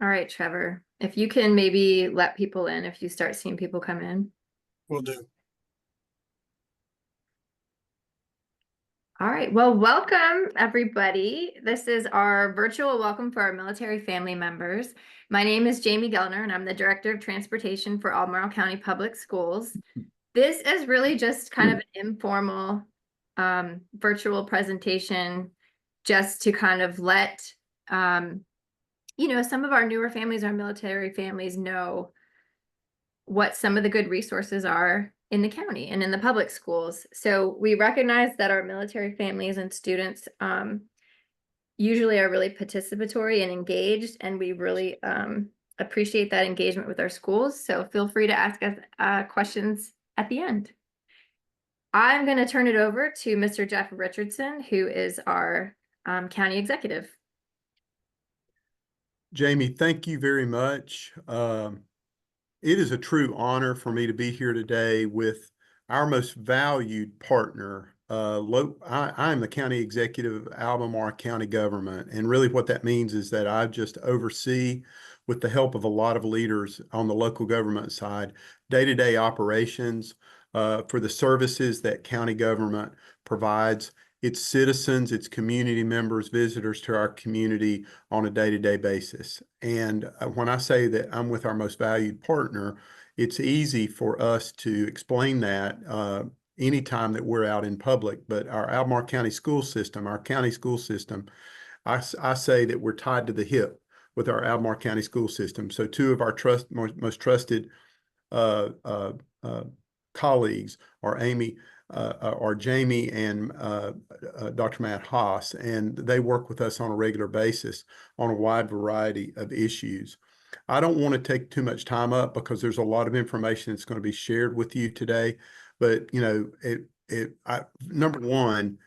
All right, Trevor, if you can maybe let people in if you start seeing people come in. Will do. All right, well, welcome everybody. This is our virtual welcome for our military family members. My name is Jamie Gellner, and I'm the Director of Transportation for Albemarle County Public Schools. This is really just kind of an informal virtual presentation just to kind of let some of our newer families, our military families, know what some of the good resources are in the county and in the public schools. So we recognize that our military families and students usually are really participatory and engaged, and we really appreciate that engagement with our schools. So feel free to ask us questions at the end. I'm going to turn it over to Mr. Jeff Richardson, who is our county executive. Jamie, thank you very much. It is a true honor for me to be here today with our most valued partner. I'm the county executive of Albemarle County government, and really what that means is that I just oversee, with the help of a lot of leaders on the local government side, day-to-day operations for the services that county government provides its citizens, its community members, visitors to our community on a day-to-day basis. And when I say that I'm with our most valued partner, it's easy for us to explain that anytime that we're out in public. But our Albemarle County school system, our county school system, I say that we're tied to the hip with our Albemarle County school system. So two of our most trusted colleagues are Jamie and Dr. Matt Haas, and they work with us on a regular basis on a wide variety of issues. I don't want to take too much time up because there's a lot of information that's going to be shared with you today. But number one,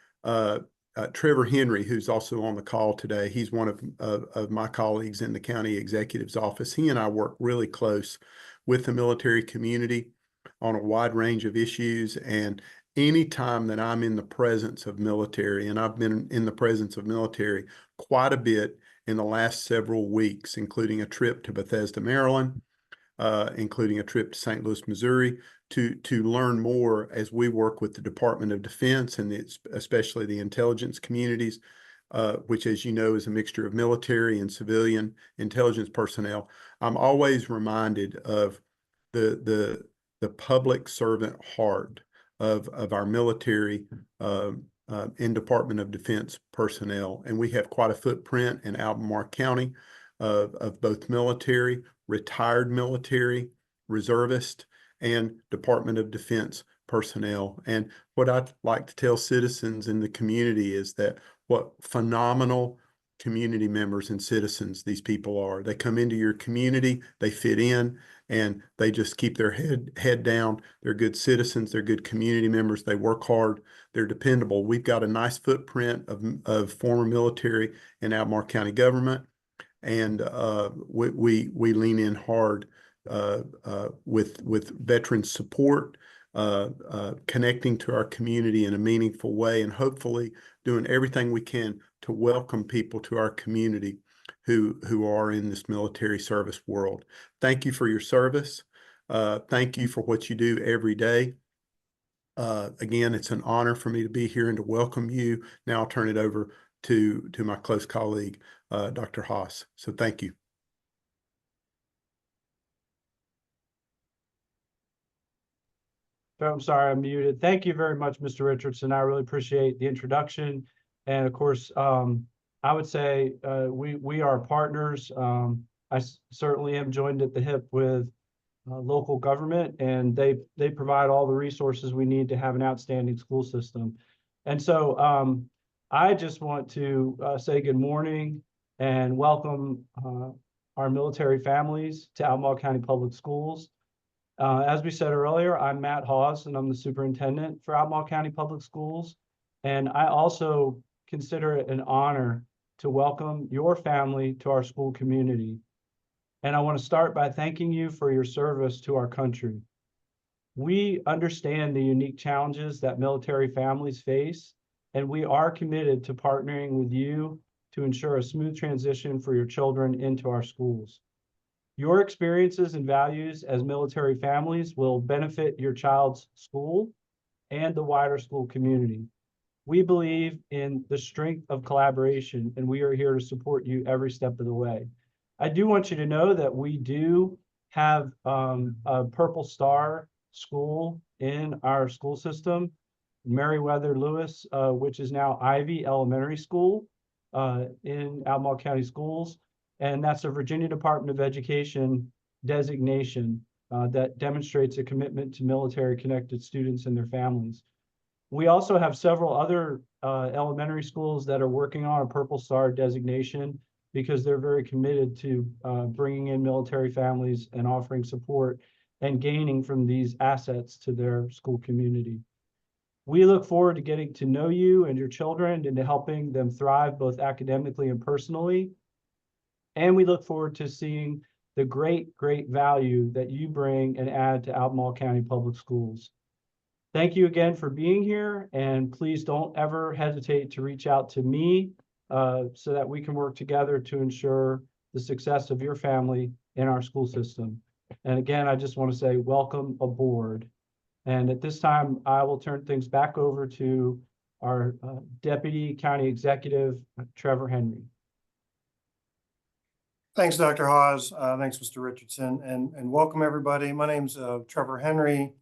Trevor Henry, who's also on the call today, he's one of my colleagues in the county executive's office. He and I work really close with the military community on a wide range of issues. And anytime that I'm in the presence of military, and I've been in the presence of military quite a bit in the last several weeks, including a trip to Bethesda, Maryland, including a trip to St. Louis, Missouri, to learn more as we work with the Department of Defense and especially the intelligence communities, which, as you know, is a mixture of military and civilian intelligence personnel. I'm always reminded of the public servant heart of our military and Department of Defense personnel. And we have quite a footprint in Albemarle County of both military, retired military, reservist, and Department of Defense personnel. And what I'd like to tell citizens in the community is that what phenomenal community members and citizens these people are. They come into your community, they fit in, and they just keep their head down. They're good citizens, they're good community members, they work hard, they're dependable. We've got a nice footprint of former military in Albemarle County government, and we lean in hard with veteran support, connecting to our community in a meaningful way, and hopefully doing everything we can to welcome people to our community who are in this military service world. Thank you for your service. Thank you for what you do every day. Again, it's an honor for me to be here and to welcome you. Now I'll turn it over to my close colleague, Dr. Haas. So thank you. I'm sorry, I'm muted. Thank you very much, Mr. Richardson. I really appreciate the introduction. And of course, I would say we are partners. I certainly am joined at the hip with local government, and they provide all the resources we need to have an outstanding school system. And so I just want to say good morning and welcome our military families to Albemarle County Public Schools. As we said earlier, I'm Matt Hawes, and I'm the superintendent for Albemarle County Public Schools. And I also consider it an honor to welcome your family to our school community. And I want to start by thanking you for your service to our country. We understand the unique challenges that military families face, and we are committed to partnering with you to ensure a smooth transition for your children into our schools. Your experiences and values as military families will benefit your child's school and the wider school community. We believe in the strength of collaboration, and we are here to support you every step of the way. I do want you to know that we do have a Purple Star school in our school system, Meriwether Lewis, which is now Ivy Elementary School in Albemarle County Schools. And that's a Virginia Department of Education designation that demonstrates a commitment to military-connected students and their families. We also have several other elementary schools that are working on a Purple Star designation because they're very committed to bringing in military families and offering support and gaining from these assets to their school community. We look forward to getting to know you and your children and to helping them thrive both academically and personally. And we look forward to seeing the great value that you bring and add to Albemarle County Public Schools. Thank you again for being here, and please don't ever hesitate to reach out to me so that we can work together to ensure the success of your family in our school system. And again, I just want to say welcome aboard. And at this time, I will turn things back over to our Deputy County Executive, Trevor Henry. Thanks, Dr. Hawes. Thanks, Mr. Richardson, and welcome everybody. My name's Trevor Henry,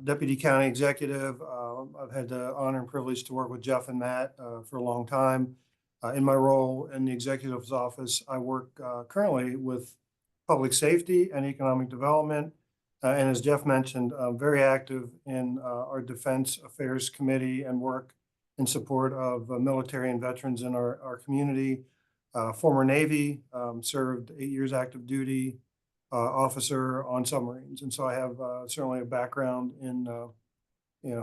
Deputy County Executive. I've had the honor and privilege to work with Jeff and Matt for a long time. In my role in the executive's office, I work currently with public safety and economic development. And as Jeff mentioned, I'm very active in our Defense Affairs Committee and work in support of military and veterans in our community. Former Navy, served 8 years active duty officer on submarines. And so I have certainly a background in,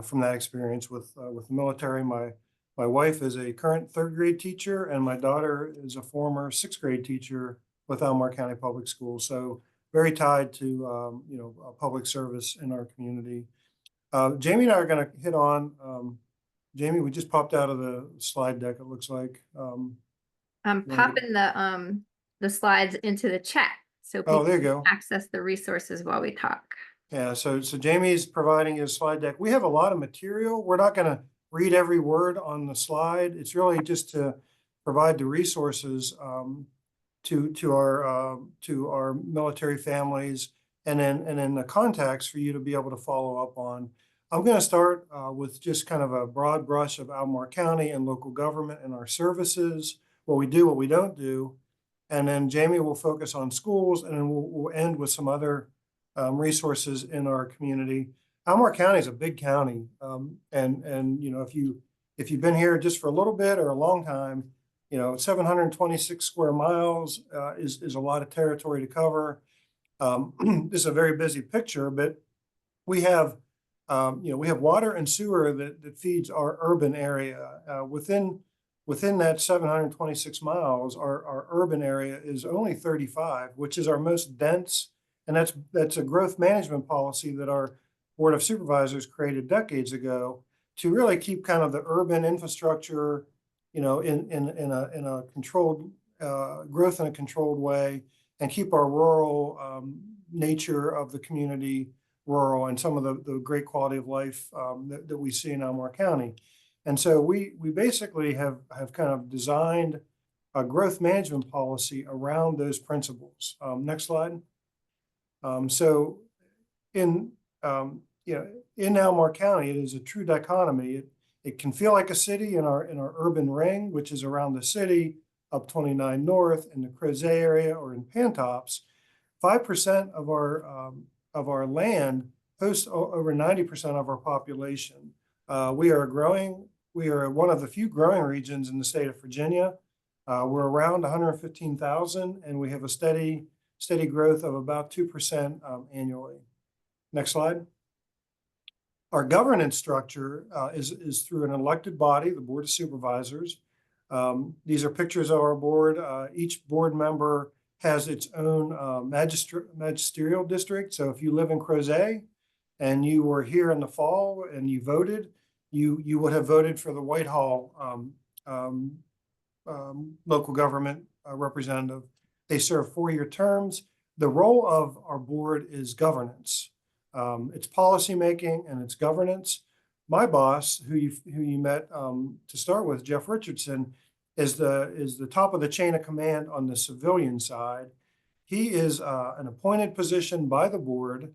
from that experience with the military. My wife is a current 3rd grade teacher, and my daughter is a former 6th grade teacher with Albemarle County Public Schools. So very tied to, public service in our community. Jamie and I are going to hit on, Jamie, we just popped out of the slide deck, it looks like. I'm popping the slides into the chat so people there you go. can access the resources while we talk. Yeah, so Jamie's providing his slide deck. We have a lot of material. We're not going to read every word on the slide. It's really just to provide the resources to our military families, and then the contacts for you to be able to follow up on. I'm going to start with just kind of a broad brush of Albemarle County and local government and our services, what we do, what we don't do. And then Jamie will focus on schools, and then we'll end with some other resources in our community. Albemarle County is a big county. And if you've been here just for a little bit or a long time, 726 square miles is a lot of territory to cover. This is a very busy picture, but we have water and sewer that feeds our urban area. Within that 726 miles, our urban area is only 35, which is our most dense. And that's a growth management policy that our Board of Supervisors created decades ago to really keep kind of the urban infrastructure, in a controlled growth in a controlled way, and keep our rural nature of the community rural and some of the great quality of life that we see in Albemarle County. And so we basically have kind of designed a growth management policy around those principles. Next slide. So in Albemarle County, it is a true dichotomy. It can feel like a city in our urban ring, which is around the city, up 29 North in the Crozet area or in Pantops. 5% of our land hosts over 90% of our population. We are one of the few growing regions in the state of Virginia. We're around 115,000, and we have a steady growth of about 2% annually. Next slide. Our governance structure is through an elected body, the Board of Supervisors. These are pictures of our board. Each board member has its own magisterial district. So if you live in Crozet and you were here in the fall and you voted, you would have voted for the Whitehall local government representative. They serve 4-year terms. The role of our board is governance. It's policymaking and it's governance. My boss, who you met to start with, Jeff Richardson, is the top of the chain of command on the civilian side. He is an appointed position by the board,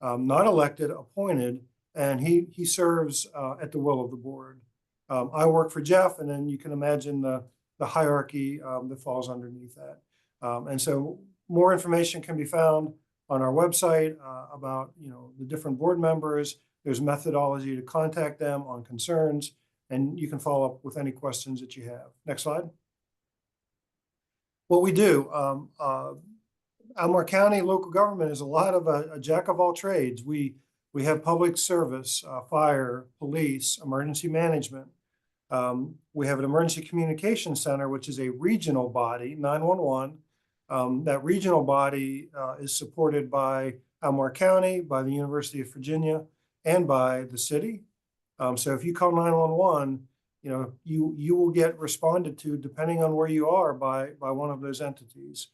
not elected, appointed, and he serves at the will of the board. I work for Jeff, and then you can imagine the hierarchy that falls underneath that. And so more information can be found on our website about the different board members. There's methodology to contact them on concerns, and you can follow up with any questions that you have. Next slide. What we do, Albemarle County local government is a lot of a jack of all trades. We have public service, fire, police, emergency management. We have an emergency communication center, which is a regional body, 911. That regional body is supported by Albemarle County, by the University of Virginia, and by the city. So if you call 911, you will get responded to depending on where you are by one of those entities.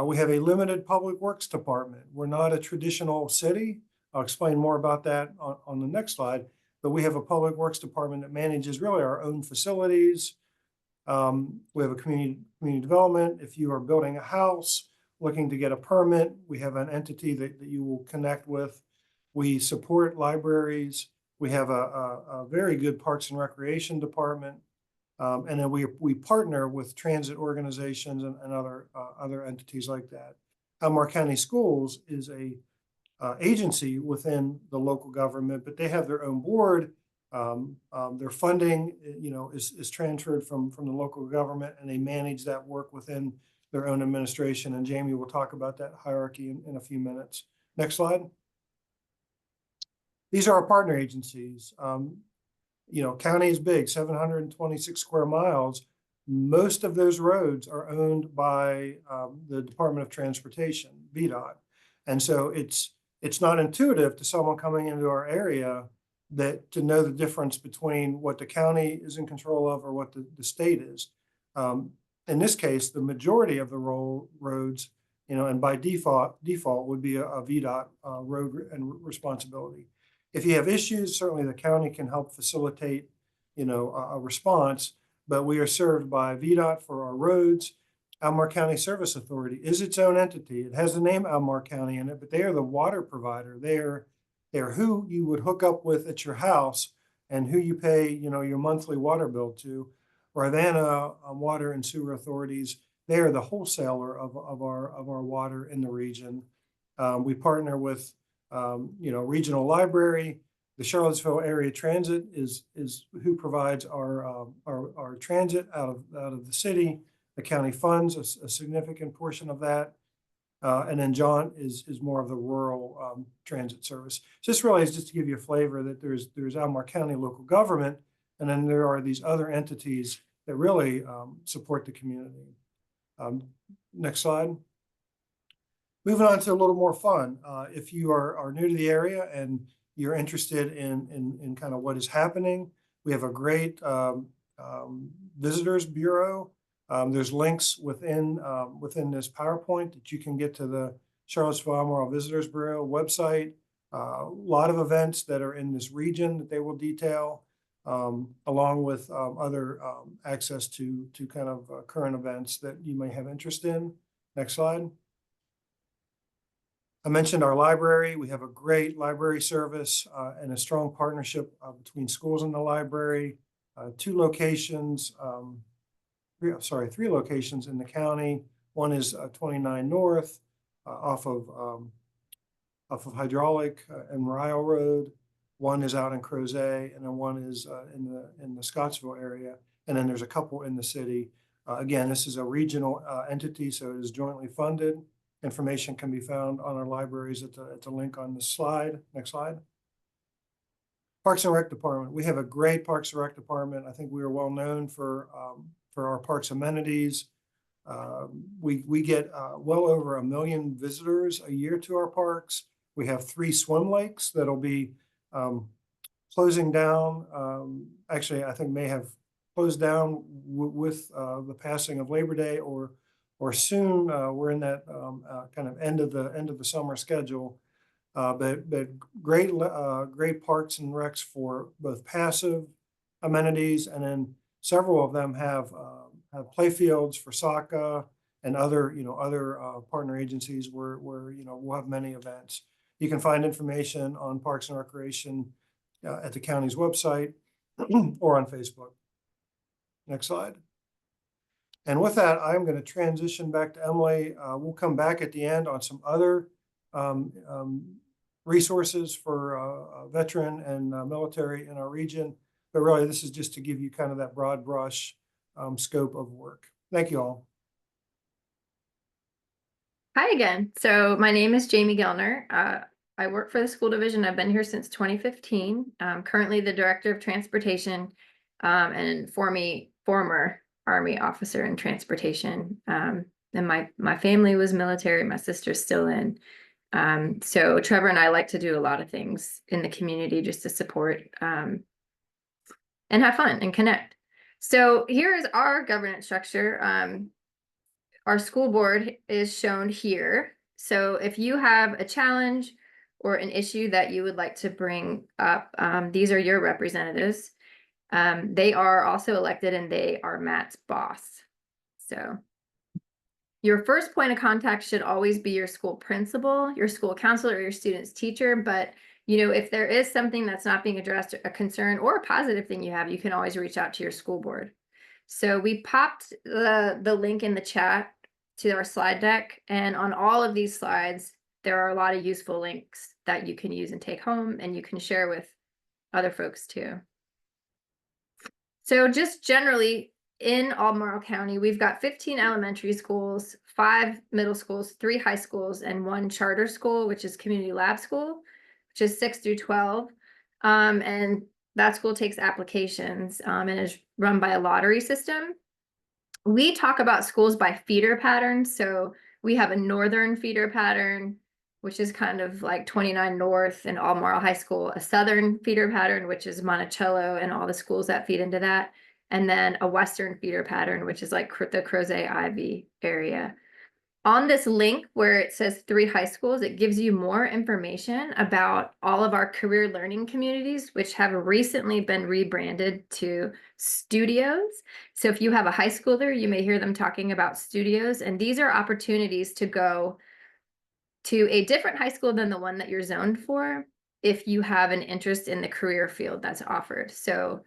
We have a limited public works department. We're not a traditional city. I'll explain more about that on the next slide, but we have a public works department that manages really our own facilities. We have a community development. If you are building a house, looking to get a permit, we have an entity that you will connect with. We support libraries. We have a very good Parks and Recreation department. And then we partner with transit organizations and other entities like that. Albemarle County Schools is a agency within the local government, but they have their own board. Their funding, is transferred from the local government, and they manage that work within their own administration. And Jamie will talk about that hierarchy in a few minutes. Next slide. These are our partner agencies. County is big, 726 square miles. Most of those roads are owned by the Department of Transportation, VDOT. And so it's not intuitive to someone coming into our area to know the difference between what the county is in control of or what the state is. In this case, the majority of the roads, and by default would be a VDOT road and responsibility. If you have issues, certainly the county can help facilitate, a response, but we are served by VDOT for our roads. Albemarle County Service Authority is its own entity. It has the name Albemarle County in it, but they are the water provider. They're who you would hook up with at your house and who you pay, your monthly water bill to. Ravenna Water and Sewer Authorities, they are the wholesaler of our water in the region. We partner with regional library. The Charlottesville Area Transit is who provides our transit out of the city. The county funds a significant portion of that. And then John is more of the rural transit service. So this really is just to give you a flavor that there's Albemarle County local government, and then there are these other entities that really support the community. Next slide. Moving on to a little more fun. If you are new to the area and you're interested in kind of what is happening, we have a great visitors bureau. There's links within this PowerPoint that you can get to the Charlottesville Albemarle Visitors Bureau website. A lot of events that are in this region that they will detail, along with other access to kind of current events that you may have interest in. Next slide. I mentioned our library. We have a great library service and a strong partnership between schools and the library. 3 locations in the county. One is 29 North off of Hydraulic and Rio Road. One is out in Crozet, and then one is in the Scottsville area. And then there's a couple in the city. Again, this is a regional entity, so it is jointly funded. Information can be found on our libraries at the link on this slide. Next slide. Parks and Rec Department. We have a great Parks and Rec Department. I think we are well known for our parks amenities. We get well over 1 million visitors a year to our parks. We have 3 swim lakes that'll be closing down. Actually, I think may have closed down with the passing of Labor Day or soon. We're in that kind of end of the summer schedule. But great parks and recs for both passive amenities, and then several of them have play fields for soccer and other partner agencies where we'll have many events. You can find information on Parks and Recreation at the county's website or on Facebook. Next slide. And with that, I'm going to transition back to Emily. We'll come back at the end on some other resources for veteran and military in our region. But really, this is just to give you kind of that broad brush scope of work. Thank you all. Hi again. So my name is Jamie Gellner. I work for the school division. I've been here since 2015. I'm currently the director of transportation and former Army officer in transportation. And my family was military. My sister's still in. So Trevor and I like to do a lot of things in the community just to support and have fun and connect. So here is our governance structure. Our school board is shown here. So if you have a challenge or an issue that you would like to bring up, these are your representatives. They are also elected and they are Matt's boss. So your first point of contact should always be your school principal, your school counselor, or your student's teacher. But if there is something that's not being addressed, a concern or a positive thing you have, you can always reach out to your school board. So we popped the link in the chat to our slide deck, and on all of these slides, there are a lot of useful links that you can use and take home, and you can share with other folks too. So just generally in Albemarle County, we've got 15 elementary schools, 5 middle schools, 3 high schools, and 1 charter school, which is Community Lab School, which is 6 through 12. And that school takes applications and is run by a lottery system. We talk about schools by feeder patterns. So we have a northern feeder pattern, which is kind of like 29 North and Albemarle High School, a southern feeder pattern, which is Monticello and all the schools that feed into that, and then a western feeder pattern, which is like the Crozet-Ivy area. On this link where it says 3 high schools, it gives you more information about all of our career learning communities, which have recently been rebranded to studios. So if you have a high schooler, you may hear them talking about studios, and these are opportunities to go to a different high school than the one that you're zoned for if you have an interest in the career field that's offered. So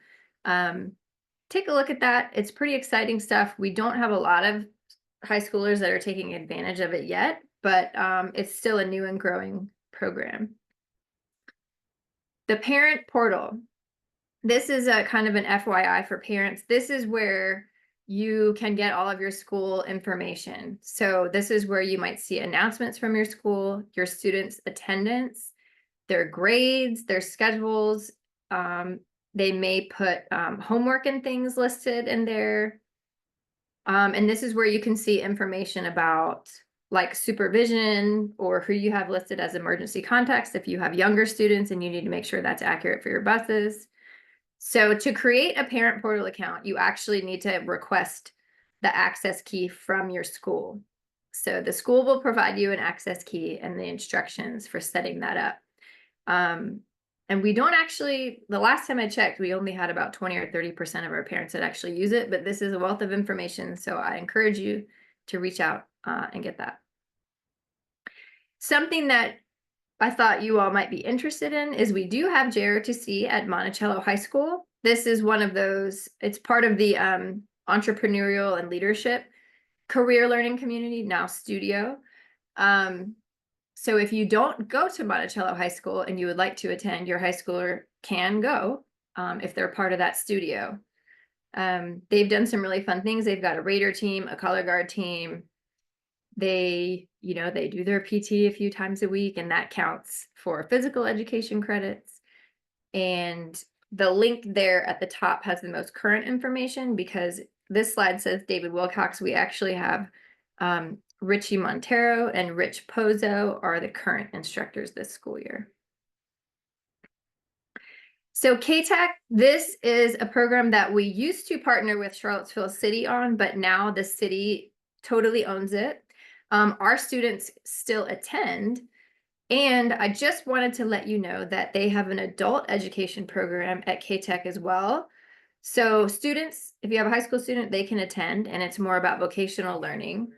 take a look at that. It's pretty exciting stuff. We don't have a lot of high schoolers that are taking advantage of it yet, but it's still a new and growing program. The parent portal. This is a kind of an FYI for parents. This is where you can get all of your school information. So this is where you might see announcements from your school, your students' attendance, their grades, their schedules. They may put homework and things listed in there. And this is where you can see information about like supervision or who you have listed as emergency contacts if you have younger students and you need to make sure that's accurate for your buses. So to create a parent portal account, you actually need to request the access key from your school. So the school will provide you an access key and the instructions for setting that up. And we don't actually, the last time I checked, we only had about 20 or 30% of our parents that actually use it, but this is a wealth of information. So I encourage you to reach out and get that. Something that I thought you all might be interested in is we do have JROTC at Monticello High School. This is one of those, it's part of the entrepreneurial and leadership career learning community, now studio. So if you don't go to Monticello High School and you would like to attend, your high schooler can go if they're part of that studio. They've done some really fun things. They've got a Raider team, a color guard team. They do their PT a few times a week, and that counts for physical education credits. And the link there at the top has the most current information because this slide says David Wilcox. We actually have Richie Montero and Rich Pozo are the current instructors this school year. So K-Tech, this is a program that we used to partner with Charlottesville City on, but now the city totally owns it. Our students still attend. And I just wanted to let you know that they have an adult education program at K-Tech as well. So students, if you have a high school student, they can attend, and it's more about vocational learning.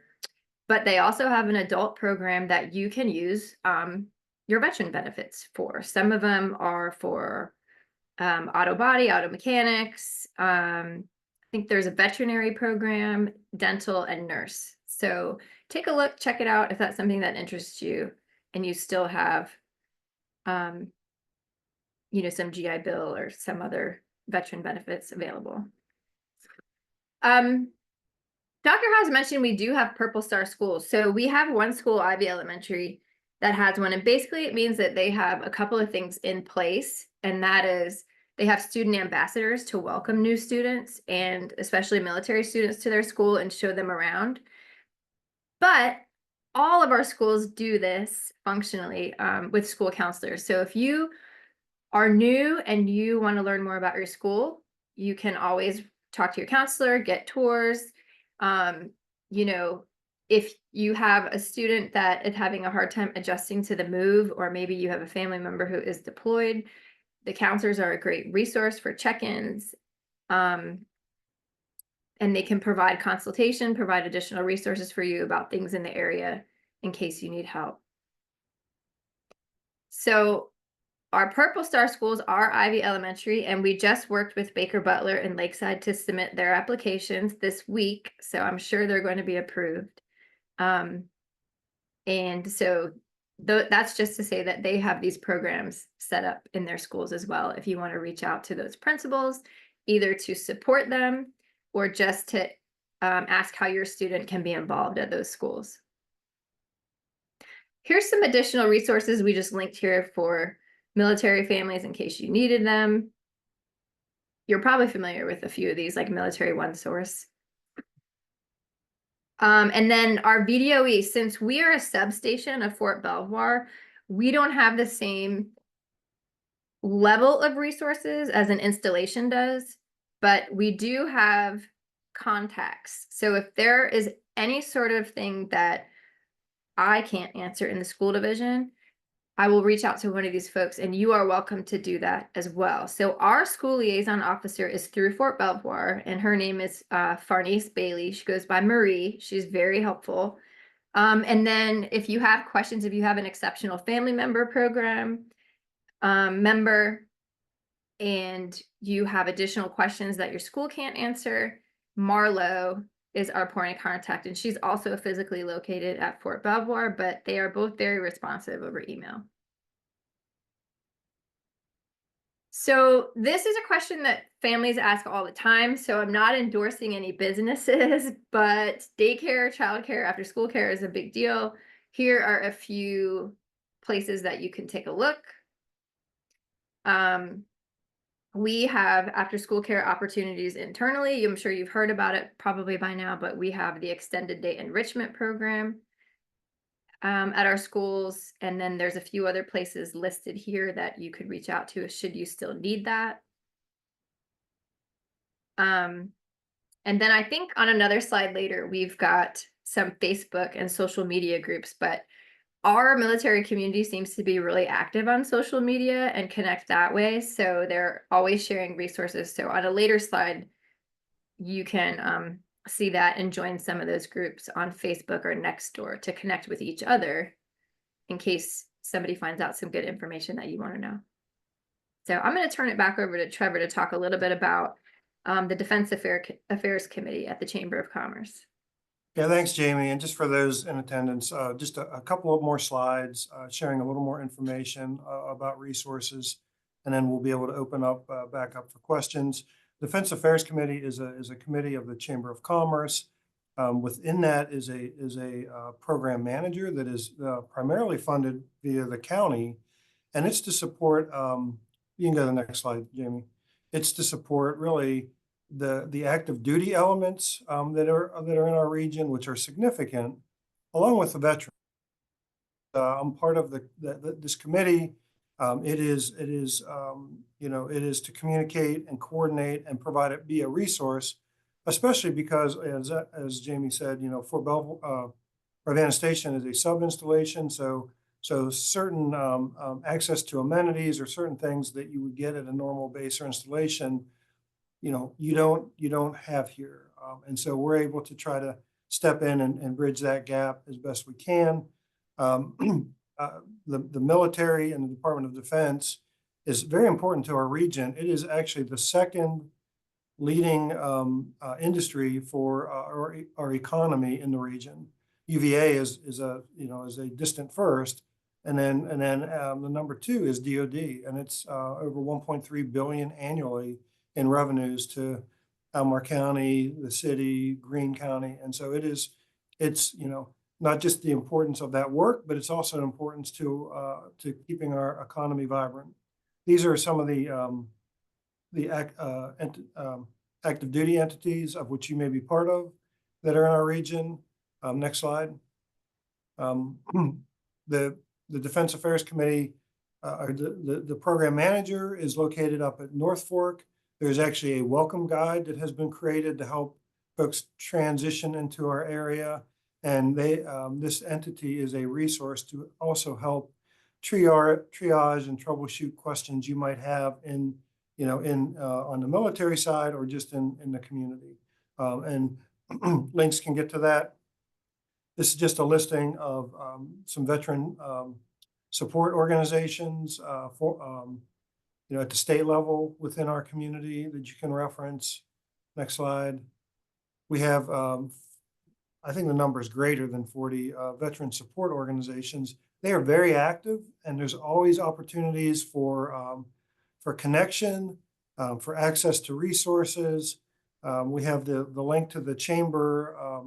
But they also have an adult program that you can use your veteran benefits for. Some of them are for auto body, auto mechanics. I think there's a veterinary program, dental, and nurse. So take a look, check it out if that's something that interests you, and you still have, you know, some GI Bill or some other veteran benefits available. Dr. Haas mentioned we do have Purple Star schools. So we have one school, Ivy Elementary, that has one. And basically it means that they have a couple of things in place. And that is they have student ambassadors to welcome new students and especially military students to their school and show them around. But all of our schools do this functionally with school counselors. So if you are new and you want to learn more about your school, you can always talk to your counselor, get tours. You know, if you have a student that is having a hard time adjusting to the move, or maybe you have a family member who is deployed, the counselors are a great resource for check-ins. And they can provide consultation, provide additional resources for you about things in the area in case you need help. So our Purple Star schools are Ivy Elementary, and we just worked with Baker Butler and Lakeside to submit their applications this week. So I'm sure they're going to be approved. And so that's just to say that they have these programs set up in their schools as well. If you want to reach out to those principals, either to support them or just to ask how your student can be involved at those schools. Here's some additional resources we just linked here for military families in case you needed them. You're probably familiar with a few of these, like Military One Source. And then our VDOE, since we are a substation of Fort Belvoir, we don't have the same level of resources as an installation does, but we do have contacts. So if there is any sort of thing that I can't answer in the school division, I will reach out to one of these folks, and you are welcome to do that as well. So our school liaison officer is through Fort Belvoir, and her name is Farnese Bailey. She goes by Marie. She's very helpful. And then if you have questions, if you have an exceptional family member program member, and you have additional questions that your school can't answer, Marlo is our point of contact, and she's also physically located at Fort Belvoir, but they are both very responsive over email. So this is a question that families ask all the time. So I'm not endorsing any businesses, but daycare, childcare, after school care is a big deal. Here are a few places that you can take a look. We have after school care opportunities internally. I'm sure you've heard about it probably by now, but we have the extended day enrichment program at our schools. And then there's a few other places listed here that you could reach out to should you still need that. And then I think on another slide later, we've got some Facebook and social media groups, but our military community seems to be really active on social media and connect that way. So they're always sharing resources. So on a later slide, you can see that and join some of those groups on Facebook or Nextdoor to connect with each other in case somebody finds out some good information that you want to know. So I'm going to turn it back over to Trevor to talk a little bit about the Defense Affairs Committee at the Chamber of Commerce. Yeah, thanks, Jamie. And just for those in attendance, just a couple of more slides sharing a little more information about resources, and then we'll be able to open up back up for questions. Defense Affairs Committee is a committee of the Chamber of Commerce. Within that is a program manager that is primarily funded via the county, and it's to support. You can go to the next slide, Jamie. It's to support really the active duty elements that are in our region, which are significant, along with the veterans. I'm part of this committee, It is, it is to communicate and coordinate and provide it, be a resource, especially because as Jamie said, Fort Belvoir, Ravenna Station is a sub installation. So certain access to amenities or certain things that you would get at a normal base or installation, you don't have here. And so we're able to try to step in and bridge that gap as best we can. The military and the Department of Defense is very important to our region. It is actually the second leading industry for our economy in the region. UVA is a distant first, and then the number two is DoD, and it's over 1.3 billion annually in revenues to Albemarle County, the city, Greene County, and so it's not just the importance of that work, but it's also an importance to keeping our economy vibrant. These are some of the active duty entities of which you may be part of that are in our region. Next slide. The Defense Affairs Committee, the program manager is located up at North Fork. There's actually a welcome guide that has been created to help folks transition into our area. And this entity is a resource to also help triage and troubleshoot questions you might have on the military side or just in the community. And links can get to that. This is just a listing of some veteran support organizations at the state level within our community that you can reference. Next slide. We have, I think the number is greater than 40 veteran support organizations. They are very active, and there's always opportunities for connection, for access to resources. We have the link to the Chamber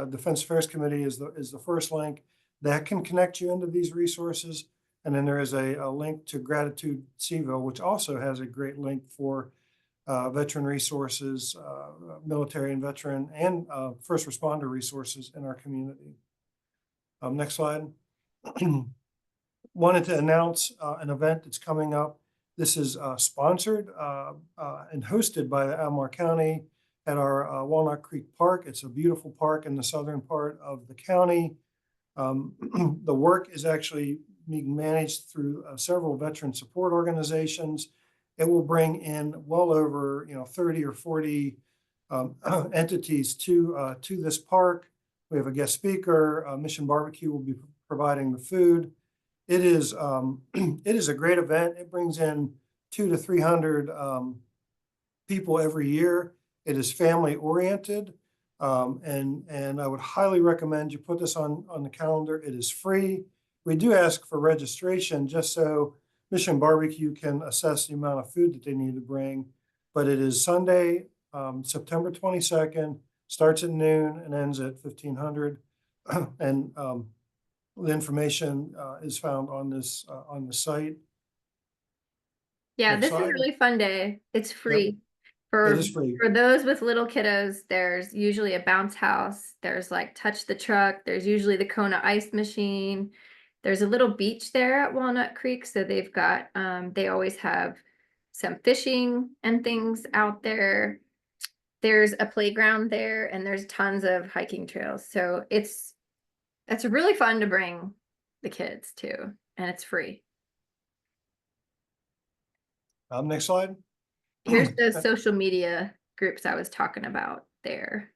Defense Affairs Committee is the first link that can connect you into these resources. And then there is a link to Gratitude CVille, which also has a great link for veteran resources, military and veteran, and first responder resources in our community. Next slide. Wanted to announce an event that's coming up. This is sponsored and hosted by the Albemarle County at our Walnut Creek Park. It's a beautiful park in the southern part of the county. The work is actually being managed through several veteran support organizations. It will bring in well over 30 or 40 entities to this park. We have a guest speaker. Mission Barbecue will be providing the food. It is a great event. It brings in 200 to 300 people every year. It is family oriented, and I would highly recommend you put this on the calendar. It is free. We do ask for registration just so Mission Barbecue can assess the amount of food that they need to bring. But it is Sunday, September 22nd, starts at noon and ends at 1500. And the information is found on the site. Yeah, Next this is a slide. really fun day. It's free. It is free. For those with little kiddos, there's usually a bounce house. There's like Touch the Truck. There's usually the Kona ice machine. There's a little beach there at Walnut Creek. So they've got, they always have some fishing and things out there. There's a playground there and there's tons of hiking trails. So it's really fun to bring the kids to, and it's free. Next slide. Here's the social media groups I was talking about there.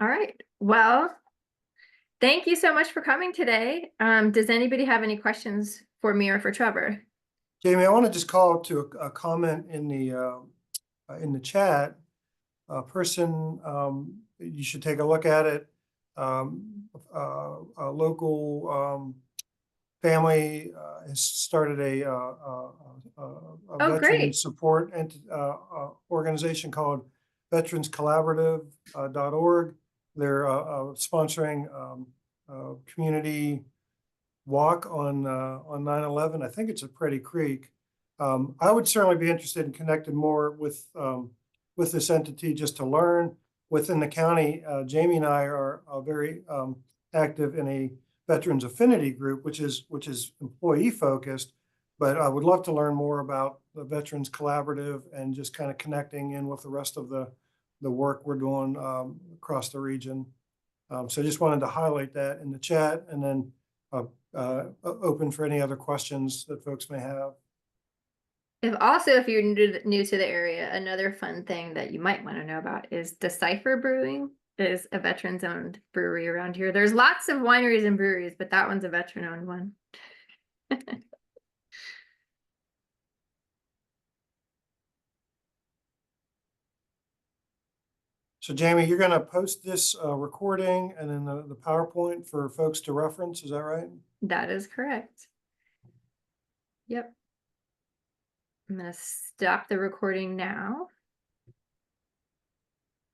All right. Well, thank you so much for coming today. Does anybody have any questions for me or for Trevor? Jamie, I want to just call to a comment in the chat. A person, you should take a look at it. A local family has started a veteran great. support organization called veteranscollaborative.org. They're sponsoring a community walk on 9/11. I think it's at Pretty Creek. I would certainly be interested in connecting more with with this entity just to learn. Within the county, Jamie and I are very active in a Veterans Affinity Group, which is employee focused. But I would love to learn more about the Veterans Collaborative and just kind of connecting in with the rest of the work we're doing across the region. So I just wanted to highlight that in the chat, and then open for any other questions that folks may have. If you're new to the area, another fun thing that you might want to know about is Decipher Brewing is a veterans owned brewery around here. There's lots of wineries and breweries, but that one's a veteran owned one. So Jamie, you're going to post this recording and then the PowerPoint for folks to reference. Is that right? That is correct. Yep. I'm gonna stop the recording now.